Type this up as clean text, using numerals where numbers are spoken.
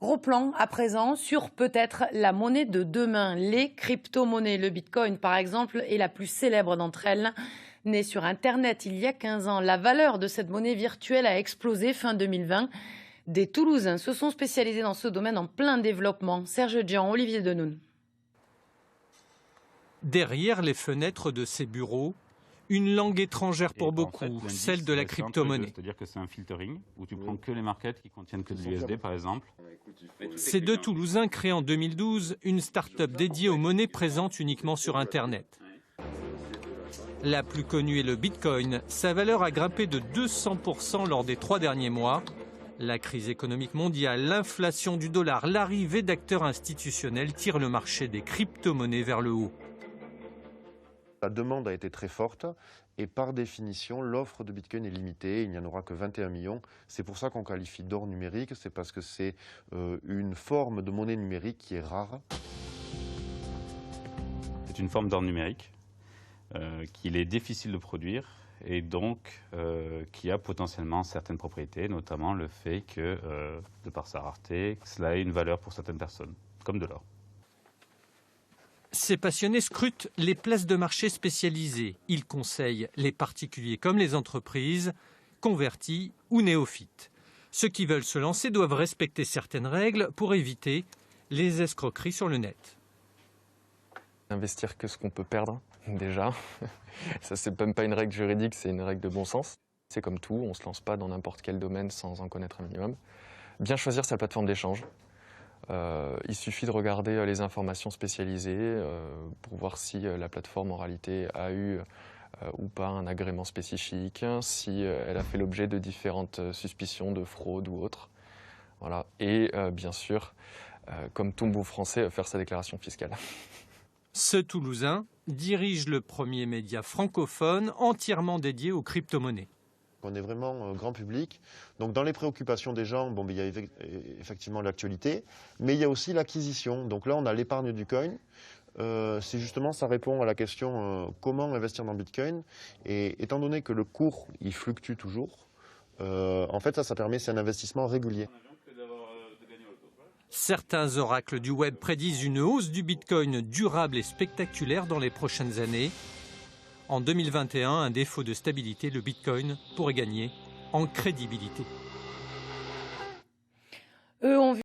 Gros plan à présent sur peut-être la monnaie de demain, les crypto-monnaies. Le Bitcoin, par exemple, est la plus célèbre d'entre elles. Née sur Internet il y a 15 ans, la valeur de cette monnaie virtuelle a explosé fin 2020. Des Toulousains se sont spécialisés dans ce domaine en plein développement. Serge Dian, Olivier Denoun. Derrière les fenêtres de ces bureaux, une langue étrangère pour beaucoup, celle de la crypto-monnaie. C'est-à-dire que c'est un filtering où tu prends que les marquettes qui contiennent que de l'USD par exemple. Ces deux Toulousains créent en 2012 une start-up dédiée aux monnaies présentes uniquement sur Internet. La plus connue est le Bitcoin. Sa valeur a grimpé de 200% lors des 3 derniers mois. La crise économique mondiale, l'inflation du dollar, l'arrivée d'acteurs institutionnels tirent le marché des crypto-monnaies vers le haut. La demande a été très forte et par définition, l'offre de Bitcoin est limitée. Il n'y en aura que 21 millions. C'est pour ça qu'on qualifie d'or numérique. C'est parce que c'est une forme de monnaie numérique qui est rare. C'est une forme d'or numérique qu'il est difficile de produire et donc qui a potentiellement certaines propriétés, notamment le fait que, de par sa rareté, cela ait une valeur pour certaines personnes, comme de l'or. Ces passionnés scrutent les places de marché spécialisées. Ils conseillent les particuliers comme les entreprises, convertis ou néophytes. Ceux qui veulent se lancer doivent respecter certaines règles pour éviter les escroqueries sur le net. Investir que ce qu'on peut perdre, déjà. Ça, c'est même pas une règle juridique, c'est une règle de bon sens. C'est comme tout, on ne se lance pas dans n'importe quel domaine sans en connaître un minimum. Bien choisir sa plateforme d'échange. Il suffit de regarder les informations spécialisées pour voir si la plateforme en réalité a eu ou pas un agrément spécifique, si elle a fait l'objet de différentes suspicions de fraude ou autre. Voilà. Et bien sûr, comme tout bon français, faire sa déclaration fiscale. Ce Toulousain dirige le premier média francophone entièrement dédié aux crypto-monnaies. On est vraiment grand public. Donc dans les préoccupations des gens, il y a effectivement l'actualité, mais il y a aussi l'acquisition. Donc là, on a l'épargne du coin. C'est justement, ça répond à la question comment investir dans Bitcoin. Et étant donné que le cours, il fluctue toujours, en fait, ça permet, c'est un investissement régulier. Certains oracles du web prédisent une hausse du Bitcoin durable et spectaculaire dans les prochaines années. En 2021, un défaut de stabilité, le Bitcoin pourrait gagner en crédibilité.